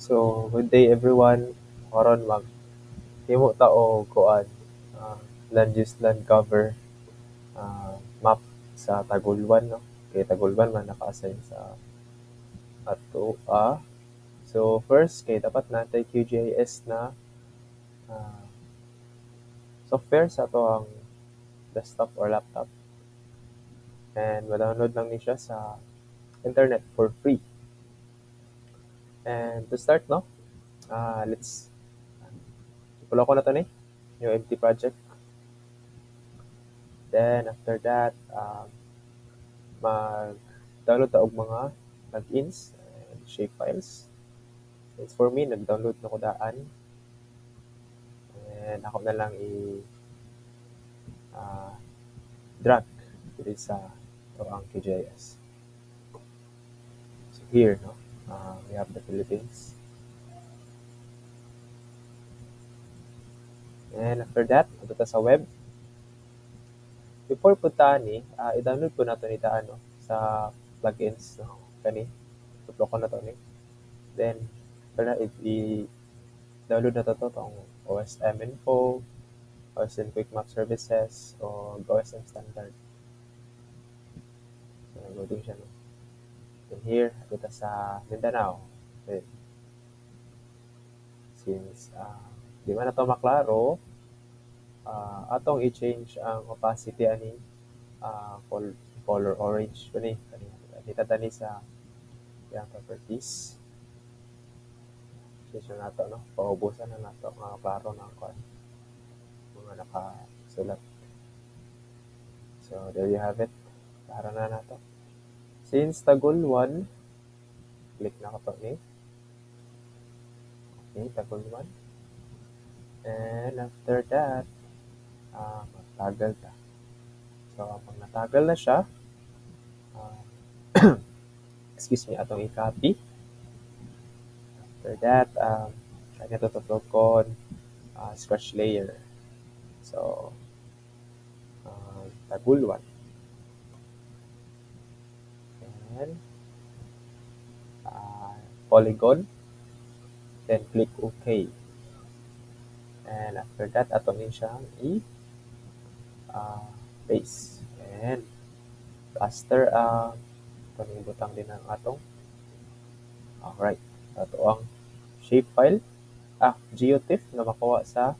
So, good day everyone. Karon himo ta og kuan ah, land use land cover map sa Tagulban no. Kay Tagulban man naka-assign sa ato. So first kay dapat natay QGIS na ah, software sa ato ang desktop or laptop and ma-download lang ni siya sa internet for free. And to start no, let's pulo ko na to ni yung empty project. Then after that, mag-download ta og mga plugins and shape files. Since for me, nag-download na ko daan. And ako na lang ah, drag dito sa ito ang QGIS. So here, no, we have the Philippines. And after that, punta ta sa web. Before punta ni, i-download ko na to ni daan no, sa plugins. No, kani, tuplo ko na to ni. Then, after that, i-download na to tong OSM info, OSM quick map services, o OSM standard. So, loading siya. No? And here, kita sa Mindanao. Okay. Since di man na to maklaro, atong i-change ang opacity ani color orange kani kita tani sa yang properties. Change na nato no, paubusan na nato nga klaro na ang mga nakasulat. So there you have it. Klaro na nato. Since Tagol 1, click na ko to ni. Okay, Tagol 1. And after that, magtagal ta. So, pag natagal na siya, uh, excuse me, atong i-copy. After that, kanya tututok ko scratch layer. So, tagulwan. And polygon. Then click OK. And after that, atong siyang paste. And raster, itong butang din ang atong. Alright. Ito ang shape file. GeoTIFF na makuha sa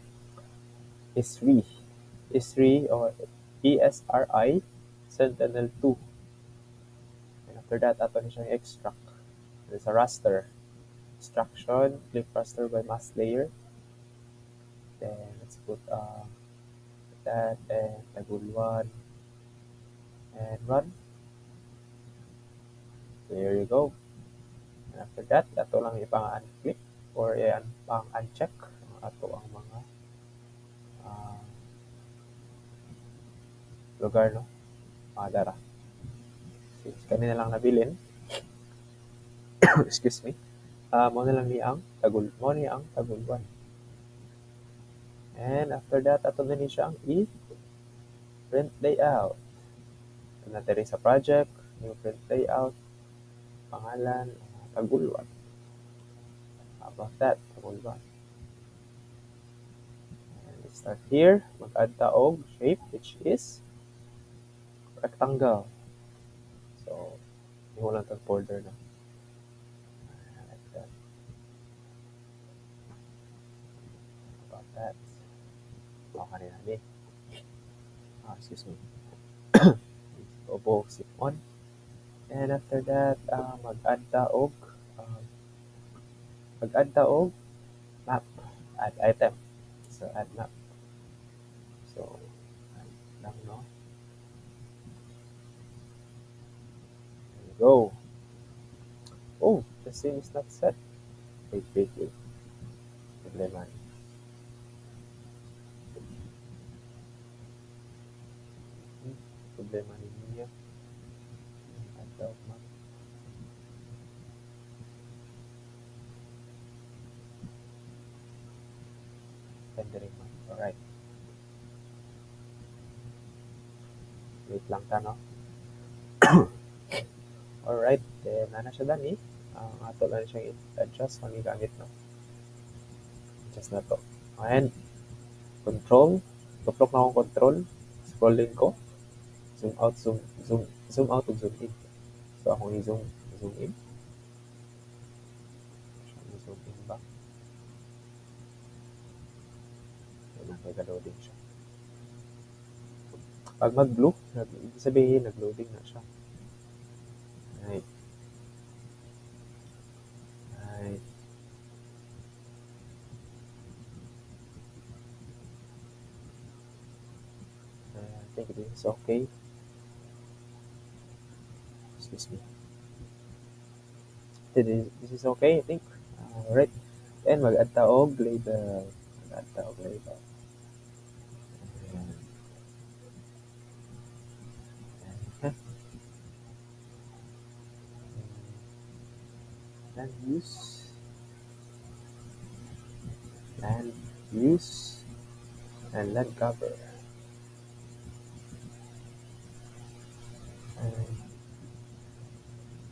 ESRI. ESRI or ESRI Sentinel-2. And after that, ato na siyang extract. There's a raster. Extraction, click raster by mask layer. Then let's put that and tagulwan and run. There you go. And after that, ato lang ipang-unclick or pang-uncheck ato ang mga lugar no, dara. Since kanina lang nabilin, excuse me, mo na lang ni ang tagulwan. And after that, ato na ni siyang i-print layout. Ito na tayo sa project, new print layout, pangalan, tagulwan. How about that, tagulwan. And let's start here, mag-add ta og shape which is rectangle. So, yung lang itong folder na. Like that. About that. Kanina ni. Excuse me. Obo zip on. And after that, mag-add ta og map. Add item. So, add map. So, add lang, no? There you go. Oh, the scene is not set. Wait. Problema. Problema ninyo. Add daw map. Rendering map. Alright. Wait lang ta, no? Alright, then ano siya dani? Ang ato lang siyang i-adjust kung gamit no. Adjust na to. And control. Tuplok na akong control. Scrolling ko. Zoom out, zoom out, ug zoom in. So akong i-zoom in. I-zoom in ba? Ayun, nag-loading siya. Pag mag-blue, ibig sabihin nag-loading na siya. Right. Right. I think this is okay. Excuse me. This is okay, I think. Alright. Then mag-add ta og label. Mag-add ta og label. Ayan. Ayan. Land use. Land use. And land cover. And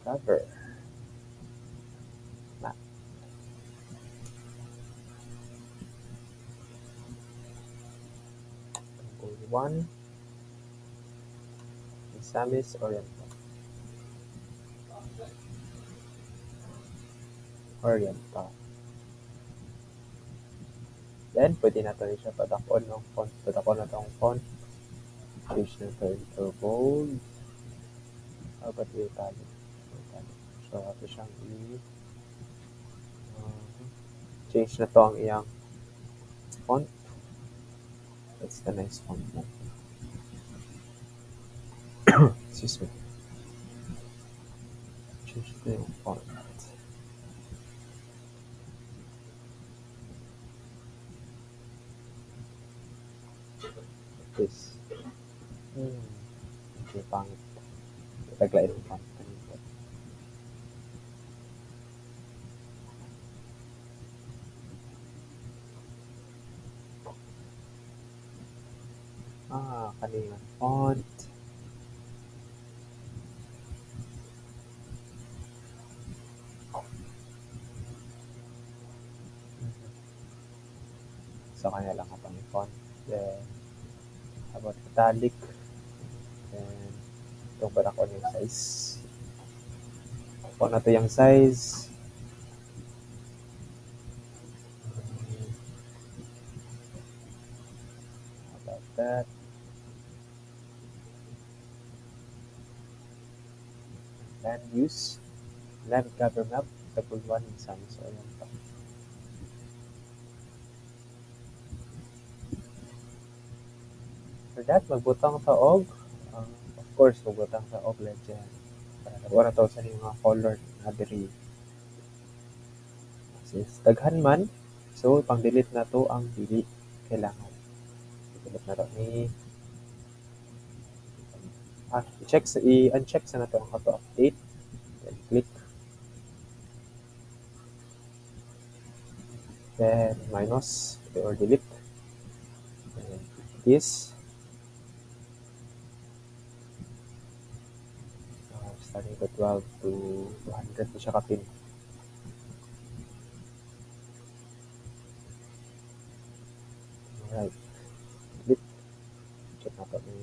cover. Map. Table 1. Misamis Oriental. Oriental. Then, pwede na rin siya padakon ng font. Padakon na itong font. Page na ito into bold. Ba't italic? So, ito siyang change na to ang iyang font. That's the nice font mo. Excuse me. Change the font. This. Okay, pangit. Taglain yung font. Kanina font. So, kanya lang kapang font. Then, about italic. Then, itong barak on yung size. Kung na to yung size. About that. Land use. Land cover map. Table 1 Misamis Oriental. For that, magbutang ta og of course, magbutang ta og legend. Para wala to sa mga color na diri. Since daghan man, so pang delete na to ang dili kailangan. Delete na to ni i-uncheck sa na to ang auto update. Then click. Then minus or delete. Then this. Starting to 12 to 200 na siya kapin. Alright. Delete. Check na to ni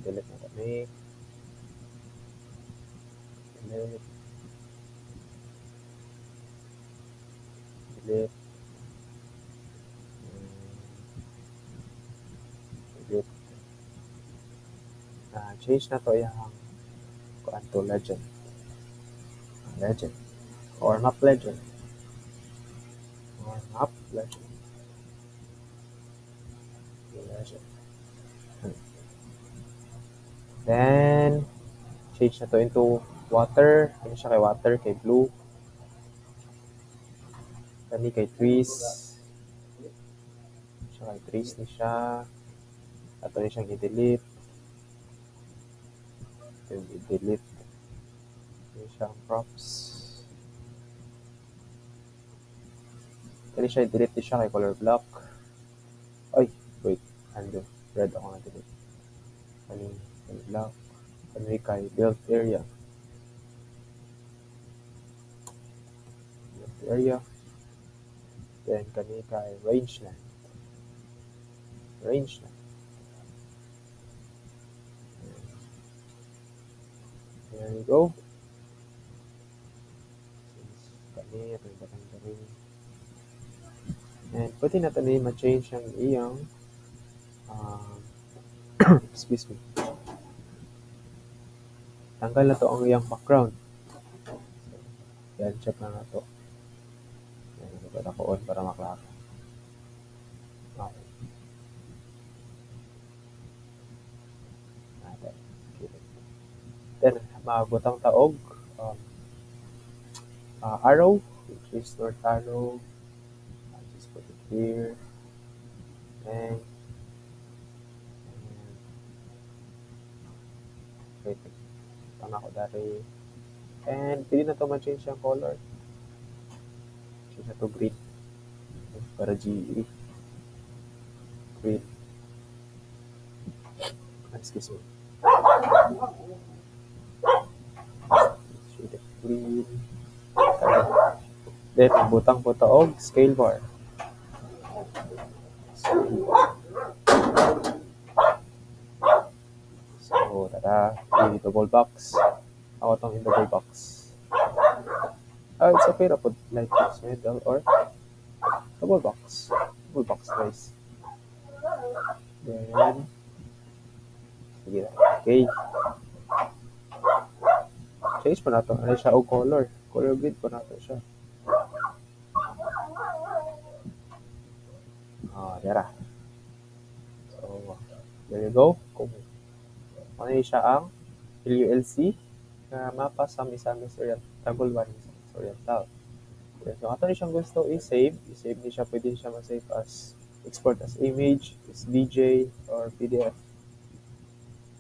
delete na to ni delete. Delete. Delete. Change na to yung kuan to legend. Legend. Or map legend. Or map legend. Legend. Then, change na to into water. Kani siya kay water, kay blue. Kani kay trees. Siya kay trees ni siya. Ato ni siyang i-delete. Then, i-delete. Kani siyang props. Kani siya i-delete ni siya kay color block. Ay, wait. Undo. Red ako na delete. Kani color block. Kani kay build area. area. Then kani kay rangeland. Rangeland. There you go. Kani ito yung batang. And pwede natin na ma-change ang iyang uh, excuse me. Tanggal na to ang iyang background. So, yan, check na to. Yan, ito ko on para maklaro. Okay. Then, mabutang taog. Arrow, which is north arrow. I'll just put it here. And wait, tama ko dari. And pwede na to ma-change yung color. Change na to green. Para GE. Green. Excuse me. Shade it green. Then, butang po taog, scale bar. So, tada, i double box. Ako itong in double box. It's okay na po like this middle or double box. Double box, guys. Then, sige na. Okay. Change pa na ito. Ano siya? O color. Color grid pa na ito siya. Dera. So, there you go. Kung ano siya ang LULC na mapa sa Misamis Tagulban Oriental. So, ato ni siyang gusto i-save. I-save ni siya. Pwede siya ma-save as export as image, as DJ, or PDF.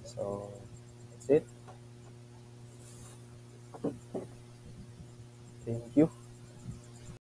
So, that's it. Thank you.